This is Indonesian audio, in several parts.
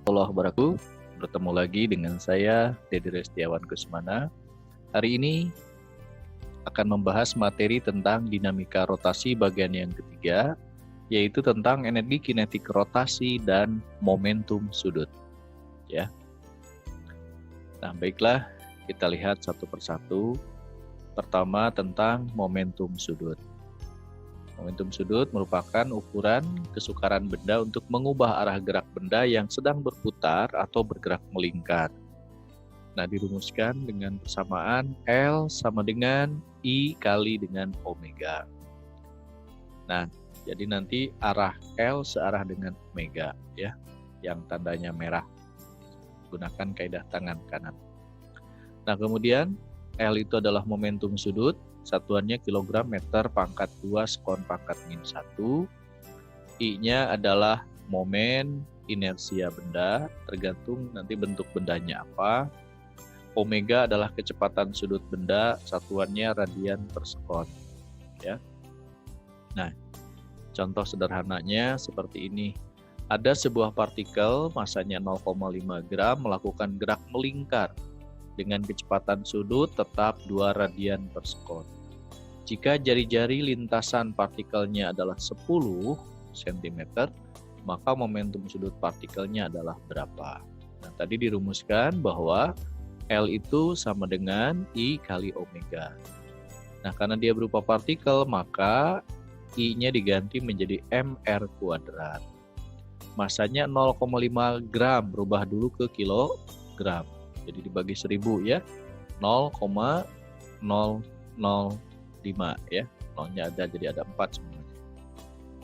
warahmatullahi wabarakatuh. Bertemu lagi dengan saya, Dedi Restiawan Kusmana. Hari ini akan membahas materi tentang dinamika rotasi bagian yang ketiga, yaitu tentang energi kinetik rotasi dan momentum sudut. Ya. Nah, baiklah, kita lihat satu persatu. Pertama tentang momentum sudut. Momentum sudut merupakan ukuran kesukaran benda untuk mengubah arah gerak benda yang sedang berputar atau bergerak melingkar. Nah, dirumuskan dengan persamaan L sama dengan I kali dengan omega. Nah, jadi nanti arah L searah dengan omega, ya, yang tandanya merah. Gunakan kaidah tangan kanan. Nah, kemudian L itu adalah momentum sudut. Satuannya kilogram meter pangkat 2 sekon pangkat min 1. I-nya adalah momen inersia benda, tergantung nanti bentuk bendanya apa. Omega adalah kecepatan sudut benda, satuannya radian per sekon. Ya. Nah, contoh sederhananya seperti ini. Ada sebuah partikel masanya 0,5 gram melakukan gerak melingkar dengan kecepatan sudut tetap 2 radian per sekon. Jika jari-jari lintasan partikelnya adalah 10 cm, maka momentum sudut partikelnya adalah berapa? Nah, tadi dirumuskan bahwa L itu sama dengan I kali omega. Nah, karena dia berupa partikel, maka I-nya diganti menjadi mr kuadrat. Masanya 0,5 gram, berubah dulu ke kilogram. Jadi dibagi 1000 ya, 0,005 ya, nolnya ada jadi ada 4 semuanya.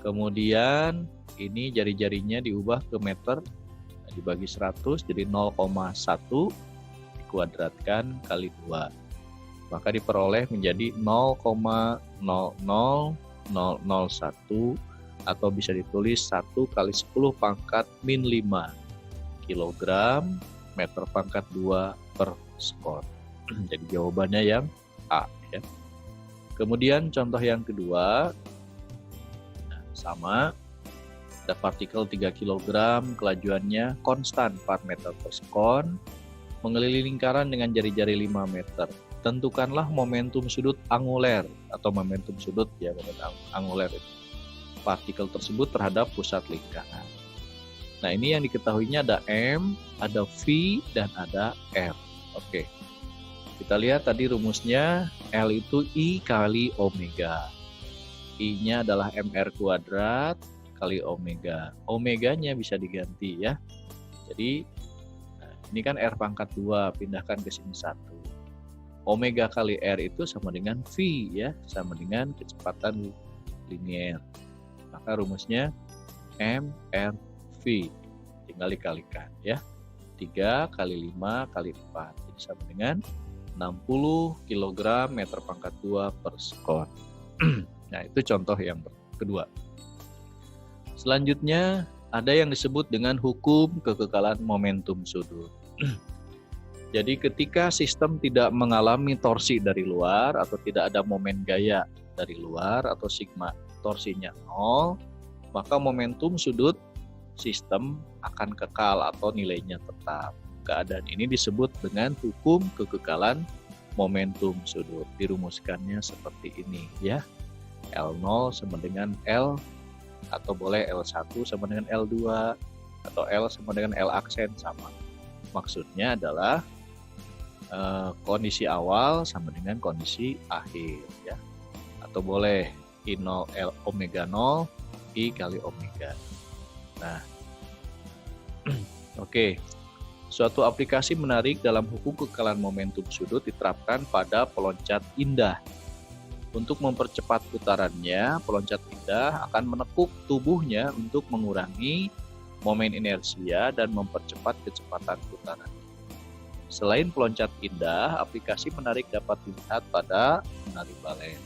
Kemudian ini jari-jarinya diubah ke meter, dibagi 100 jadi 0,1 dikuadratkan kali 2. Maka diperoleh menjadi 0,00001 atau bisa ditulis 1 kali 10 pangkat min 5 kilogram meter pangkat 2 per sekon. Jadi jawabannya yang A ya. Kemudian contoh yang kedua, sama, ada partikel 3 kg, kelajuannya konstan 4 meter per sekon, mengelilingi lingkaran dengan jari-jari 5 meter. Tentukanlah momentum sudut anguler atau momentum sudut ya, momentum anguler itu. Partikel tersebut terhadap pusat lingkaran. Nah, ini yang diketahuinya ada M, ada V, dan ada R. Oke. Kita lihat tadi rumusnya L itu I kali omega. I-nya adalah mr kuadrat kali omega. Omeganya bisa diganti ya. Jadi ini kan R pangkat 2, pindahkan ke sini 1. Omega kali R itu sama dengan V ya, sama dengan kecepatan linier. Maka rumusnya mRV. Tinggal dikalikan ya. 3 kali 5 kali 4. Jadi sama dengan 60 kg meter pangkat 2 per sekon. Nah, itu contoh yang kedua. Selanjutnya, ada yang disebut dengan hukum kekekalan momentum sudut. Jadi ketika sistem tidak mengalami torsi dari luar atau tidak ada momen gaya dari luar atau sigma torsinya 0, maka momentum sudut sistem akan kekal atau nilainya tetap. Keadaan ini disebut dengan hukum kekekalan momentum sudut. Dirumuskannya seperti ini ya. L0 sama dengan L, atau boleh L1 sama dengan L2, atau L sama dengan L aksen sama. Maksudnya adalah kondisi awal sama dengan kondisi akhir ya. Atau boleh I0 L omega 0 I kali omega. Nah, oke. Suatu aplikasi menarik dalam hukum kekekalan momentum sudut diterapkan pada peloncat indah. Untuk mempercepat putarannya, peloncat indah akan menekuk tubuhnya untuk mengurangi momen inersia dan mempercepat kecepatan putaran. Selain peloncat indah, aplikasi menarik dapat dilihat pada menari balet.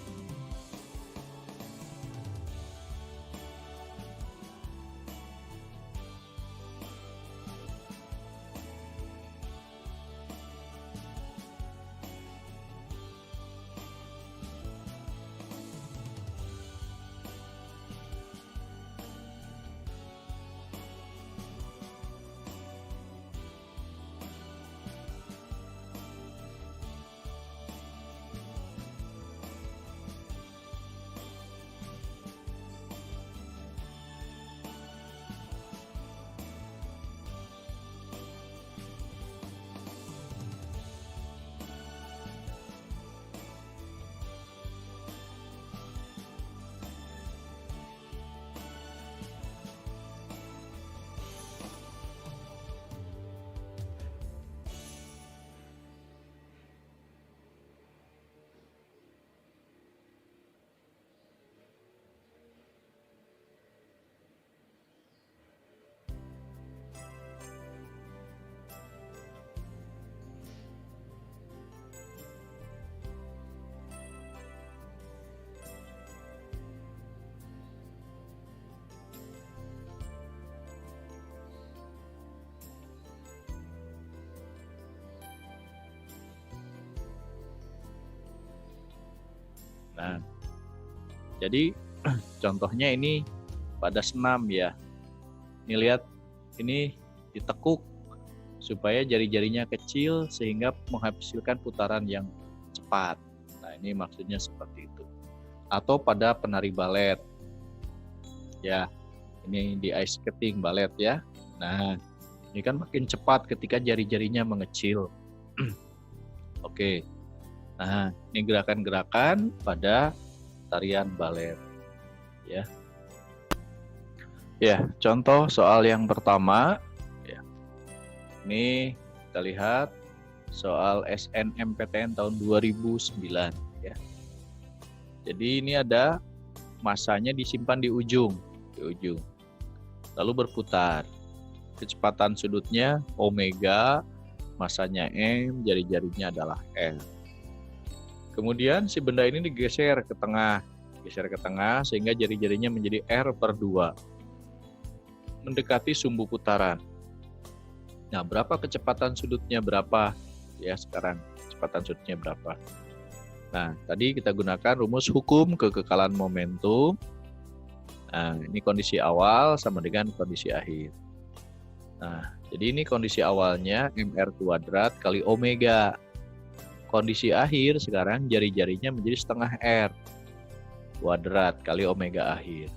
Nah, jadi contohnya ini pada senam ya. Ini lihat, ini ditekuk supaya jari-jarinya kecil sehingga menghasilkan putaran yang cepat. Nah, ini maksudnya seperti itu. Atau pada penari balet. Ya, ini di ice skating balet ya. Nah, ini kan makin cepat ketika jari-jarinya mengecil. Oke. Nah, ini gerakan-gerakan pada tarian balet. Ya. Ya, contoh soal yang pertama ya. Ini kita lihat soal SNMPTN tahun 2009 ya. Jadi ini ada masanya disimpan di ujung, lalu berputar. Kecepatan sudutnya omega, masanya M, jari-jarinya adalah L. Kemudian si benda ini digeser ke tengah, sehingga jari-jarinya menjadi R/2, mendekati sumbu putaran. Nah, berapa kecepatan sudutnya berapa? Ya, sekarang kecepatan sudutnya berapa? Nah, tadi kita gunakan rumus hukum kekekalan momentum. Nah, ini kondisi awal sama dengan kondisi akhir. Nah, jadi ini kondisi awalnya mr² kali omega. Kondisi akhir sekarang jari-jarinya menjadi setengah R kuadrat kali omega akhir.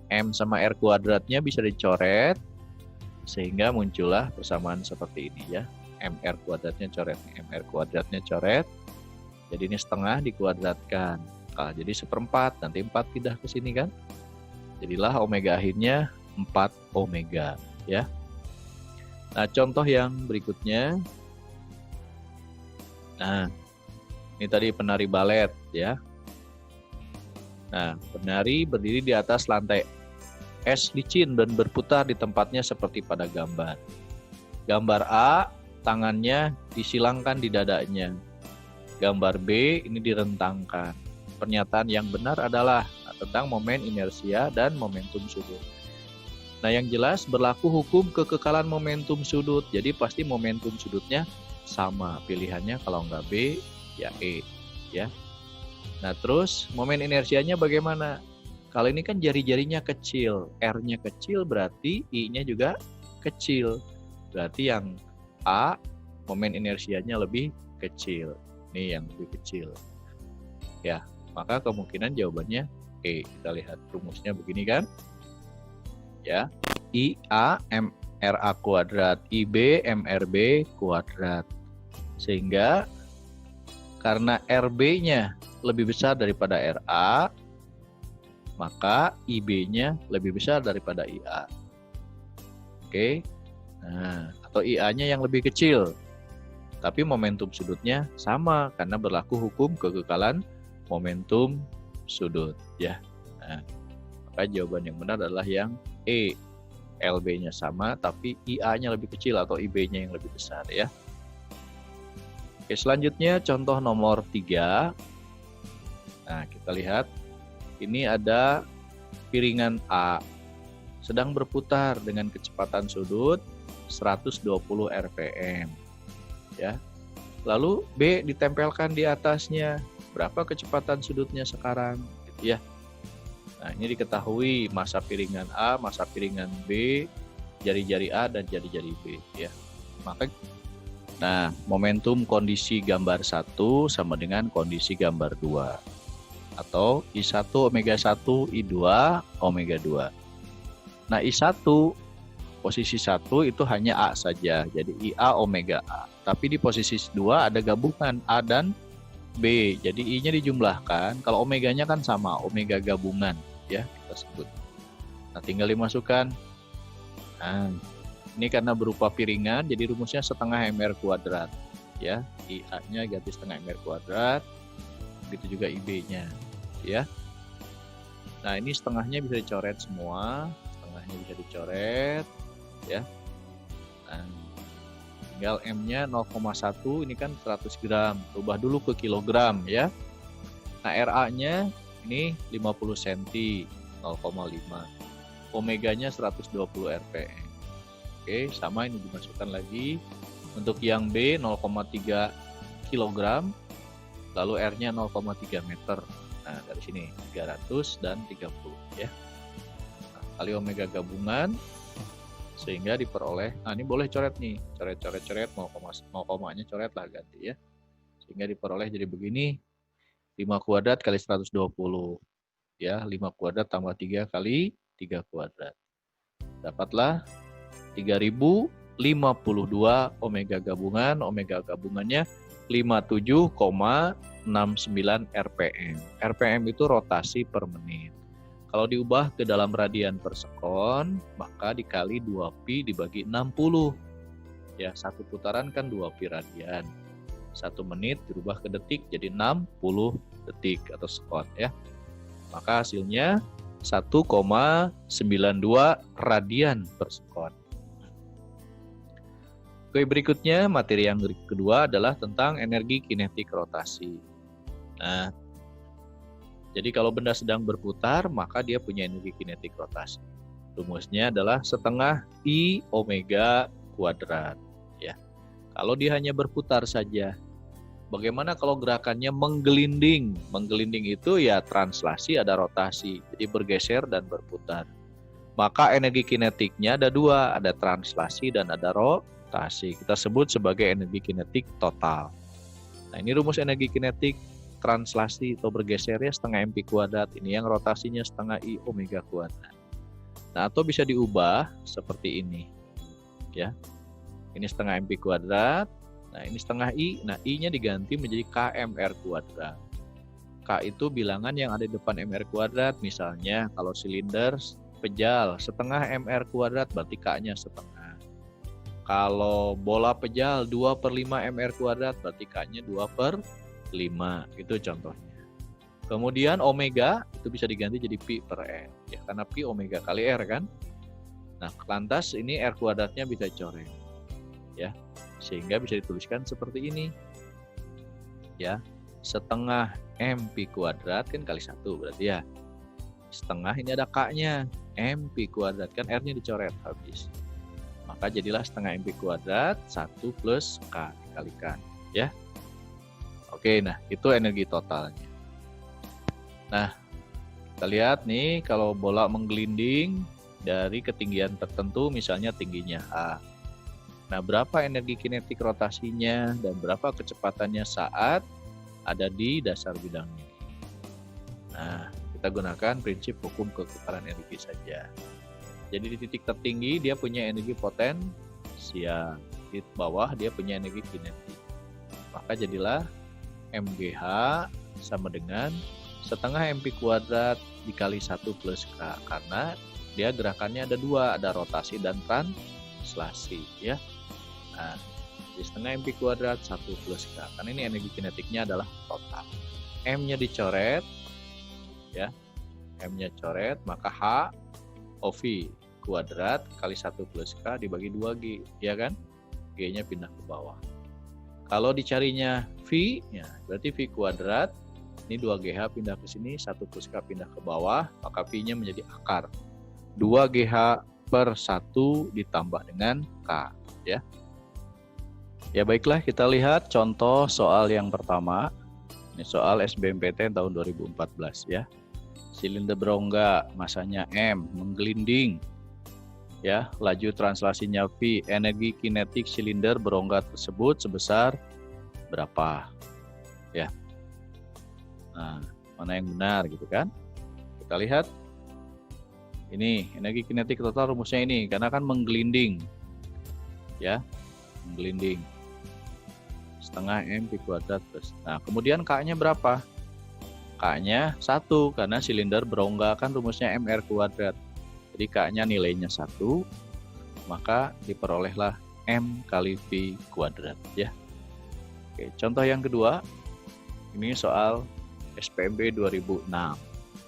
M sama R kuadratnya bisa dicoret sehingga muncullah persamaan seperti ini ya. MR kuadratnya coret, MR kuadratnya coret. Jadi ini setengah dikuadratkan. Nah, jadi 1/4, nanti 4 pindah ke sini kan. Jadilah omega akhirnya 4 omega ya. Nah, contoh yang berikutnya. Nah, ini tadi penari balet ya. Nah, penari berdiri di atas lantai es licin dan berputar di tempatnya seperti pada gambar. Gambar A, tangannya disilangkan di dadanya. Gambar B, ini direntangkan. Pernyataan yang benar adalah tentang momen inersia dan momentum sudut. Nah, yang jelas berlaku hukum kekekalan momentum sudut. Jadi pasti momentum sudutnya sama. Pilihannya kalau nggak B, ya E. Ya. Nah, terus momen inersianya bagaimana? Kalau ini kan jari-jarinya kecil. R-nya kecil berarti I-nya juga kecil. Berarti yang A, momen inersianya lebih kecil. Ini yang lebih kecil. Ya, maka kemungkinan jawabannya E. Kita lihat rumusnya begini kan? Ya, IA MRA kuadrat, IB MRB kuadrat. Sehingga karena RB-nya lebih besar daripada RA, maka IB-nya lebih besar daripada IA. Oke. Nah, atau IA-nya yang lebih kecil. Tapi momentum sudutnya sama karena berlaku hukum kekekalan momentum sudut ya. Nah, maka jawaban yang benar adalah yang E. LB-nya sama tapi IA-nya lebih kecil atau IB-nya yang lebih besar ya. Oke, selanjutnya contoh nomor 3. Nah, kita lihat ini ada piringan A sedang berputar dengan kecepatan sudut 120 rpm ya. Lalu B ditempelkan di atasnya. Berapa kecepatan sudutnya sekarang gitu ya. Nah, ini diketahui massa piringan A, massa piringan B, jari-jari A dan jari-jari B ya. Maka momentum kondisi gambar 1 sama dengan kondisi gambar 2 atau I1 omega 1 I2 omega 2. Nah, I1 posisi 1 itu hanya A saja, jadi IA omega A. Tapi di posisi 2 ada gabungan A dan B, jadi I-nya dijumlahkan. Kalau omeganya kan sama, omega gabungan ya kita sebut. Nah, tinggal dimasukkan. Nah, ini karena berupa piringan, jadi rumusnya setengah MR kuadrat ya. IA-nya ganti setengah MR kuadrat, begitu juga IB-nya ya. Nah, ini setengahnya bisa dicoret semua, setengahnya bisa dicoret ya. Nah, tinggal M-nya 0,1, ini kan 100 gram, rubah dulu ke kilogram ya. Nah, RA-nya ini 50 cm, 0,5. Omeganya 120 rpm. Oke, sama ini dimasukkan lagi. Untuk yang B 0,3 kg, lalu R-nya 0,3 meter. Nah, dari sini 300 dan 30 ya. Nah, kali omega gabungan sehingga diperoleh. Nah, ini boleh coret nih. Coret, mau komanya coret lah, ganti ya. Sehingga diperoleh jadi begini. 5 kuadrat kali 120. Ya, 5 kuadrat tambah 3 kali 3 kuadrat. Dapatlah 3052 omega gabungan. Omega gabungannya 57,69 rpm. Rpm itu rotasi per menit. Kalau diubah ke dalam radian per sekon, maka dikali 2pi dibagi 60. Ya, satu putaran kan 2pi radian. 1 menit dirubah ke detik jadi 60 detik atau sekon ya. Maka hasilnya 1,92 radian per sekon. Oke, berikutnya materi yang kedua adalah tentang energi kinetik rotasi. Nah, jadi kalau benda sedang berputar, maka dia punya energi kinetik rotasi. Rumusnya adalah setengah I omega kuadrat. Ya. Kalau dia hanya berputar saja, bagaimana kalau gerakannya menggelinding? Menggelinding itu ya translasi ada rotasi, jadi bergeser dan berputar. Maka energi kinetiknya ada dua, ada translasi dan ada rotasi. Kita sebut sebagai energi kinetik total. Nah, ini rumus energi kinetik translasi atau bergesernya setengah mp kuadrat. Ini yang rotasinya setengah I omega kuadrat. Nah, atau bisa diubah seperti ini. Ya. Ini setengah mp kuadrat. Nah, ini setengah I. Nah, I-nya diganti menjadi kmr kuadrat. K itu bilangan yang ada di depan mr kuadrat. Misalnya kalau silinder pejal setengah mr kuadrat berarti K-nya setengah. Kalau bola pejal 2/5 mr kuadrat berarti K-nya 2/5. Itu contohnya. Kemudian omega itu bisa diganti jadi pi per r. Ya, karena pi omega kali r kan. Nah, lantas ini r kuadratnya bisa coret. Ya. Sehingga bisa dituliskan seperti ini. Ya. Setengah mp kuadrat kan kali 1 berarti ya. Setengah ini ada K-nya. mp kuadrat kan r-nya dicoret habis. Maka jadilah setengah mp kuadrat 1 plus K dikalikan. Ya. Oke, nah itu energi totalnya. Nah, kita lihat nih kalau bola menggelinding dari ketinggian tertentu, misalnya tingginya A. Nah, berapa energi kinetik rotasinya dan berapa kecepatannya saat ada di dasar bidangnya. Nah, kita gunakan prinsip hukum kekekalan energi saja. Jadi di titik tertinggi dia punya energi potensial, di bawah dia punya energi kinetik. Maka jadilah MGH sama dengan setengah mp kuadrat dikali 1 plus K. Karena dia gerakannya ada dua, ada rotasi dan translasi. Ya. Nah, di setengah mp kuadrat 1 plus K. Karena ini energi kinetiknya adalah total. M-nya dicoret. Ya. M-nya coret, maka H OV kuadrat kali 1 plus K dibagi 2G. Ya kan? G-nya pindah ke bawah. Kalau dicarinya V, ya berarti V kuadrat, ini 2GH pindah ke sini, 1 plus K pindah ke bawah, maka V-nya menjadi akar. 2GH per 1 ditambah dengan K. Ya. Ya baiklah, kita lihat contoh soal yang pertama. Ini soal SBMPTN tahun 2014 ya. Silinder berongga, masanya M, menggelinding. Ya, laju translasinya V, energi kinetik silinder berongga tersebut sebesar berapa? Ya. Nah, mana yang benar gitu kan? Kita lihat. Ini energi kinetik total rumusnya ini karena kan menggelinding. Ya, menggelinding. Setengah mp kuadrat plus. Nah, kemudian K-nya berapa? K-nya 1 karena silinder berongga kan rumusnya mr kuadrat. Jadi K-nya nilainya 1, maka diperolehlah M kali V kuadrat ya. Oke, contoh yang kedua, ini soal SPMB 2006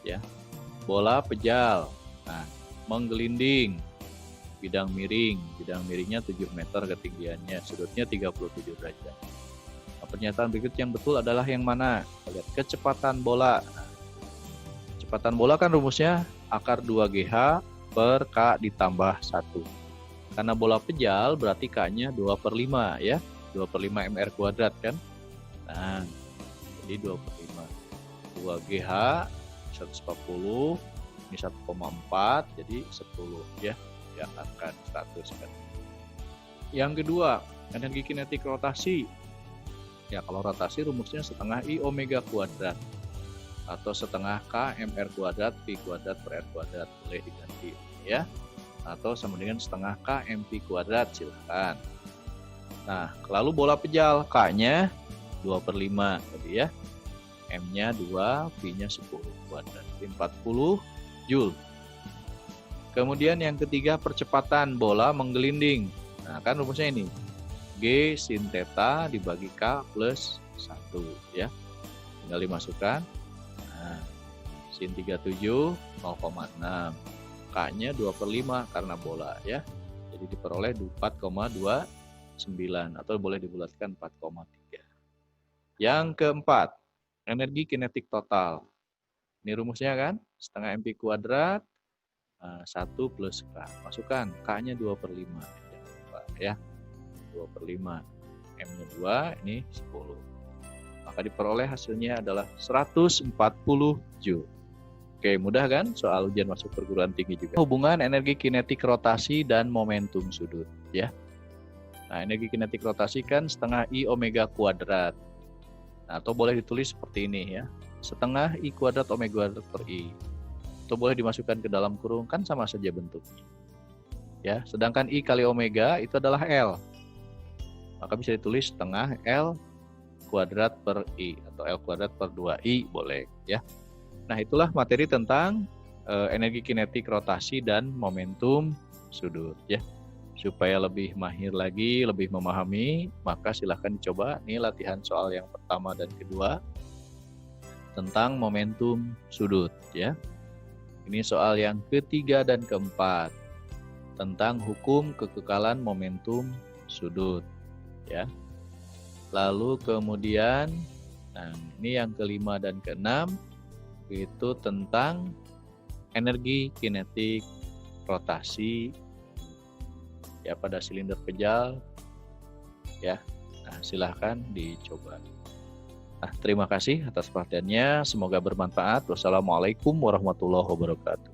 ya. Bola pejal, nah, menggelinding, bidang miringnya 7 meter ketinggiannya, sudutnya 37 derajat. Nah, pernyataan berikut yang betul adalah yang mana? Kita lihat kecepatan bola. Nah, kecepatan bola kan rumusnya akar 2GH per K ditambah 1. Karena bola pejal berarti K-nya 2/5 ya. 2/5 mr kuadrat kan. Nah, jadi 2/5. 2GH 140, ini 1,4, jadi 10 ya, diangkatkan 100 kan. Yang kedua, energi kinetik rotasi. Ya, kalau rotasi rumusnya setengah I omega kuadrat atau setengah K mr kuadrat Pi kuadrat per R kuadrat, boleh diganti ya, atau sama dengan setengah K mP kuadrat, silahkan. Nah, lalu bola pejal, K-nya 2/5 tadi ya, M-nya 2, P-nya 10 kuadrat, 40 Joule. Kemudian yang ketiga, percepatan bola menggelinding. Nah, kan rumusnya ini, G sin theta dibagi K plus 1 ya. Tinggal dimasukkan. Nah, sin 37 0,6. K-nya 2/5 karena bola ya. Jadi diperoleh 4,29 atau boleh dibulatkan 4,3. Yang keempat, energi kinetik total. Ini rumusnya kan, setengah MP kuadrat 1 plus K. Masukkan, K-nya 2/5. Jangan lupa ya, 2/5. M-nya 2, ini 10. Maka diperoleh hasilnya adalah 140 Joule. Oke, mudah kan? Soal ujian masuk perguruan tinggi juga. Hubungan energi kinetik rotasi dan momentum sudut ya. Nah, energi kinetik rotasi kan setengah I omega kuadrat. Nah, atau boleh ditulis seperti ini ya, setengah I kuadrat omega kuadrat per I. Atau boleh dimasukkan ke dalam kurung, kan sama saja bentuknya. Ya, sedangkan I kali omega itu adalah L. Maka bisa ditulis setengah L kuadrat per I atau L kuadrat per 2I boleh ya. Nah, itulah materi tentang energi kinetik rotasi dan momentum sudut ya. Supaya lebih mahir lagi, lebih memahami, maka silahkan dicoba nih latihan soal yang pertama dan kedua tentang momentum sudut ya. Ini soal yang ketiga dan keempat tentang hukum kekekalan momentum sudut ya. Lalu kemudian, nah ini yang kelima dan keenam itu tentang energi kinetik rotasi ya pada silinder pejal ya. Nah, silahkan dicoba. Nah, terima kasih atas perhatiannya, semoga bermanfaat. Wassalamualaikum warahmatullahi wabarakatuh.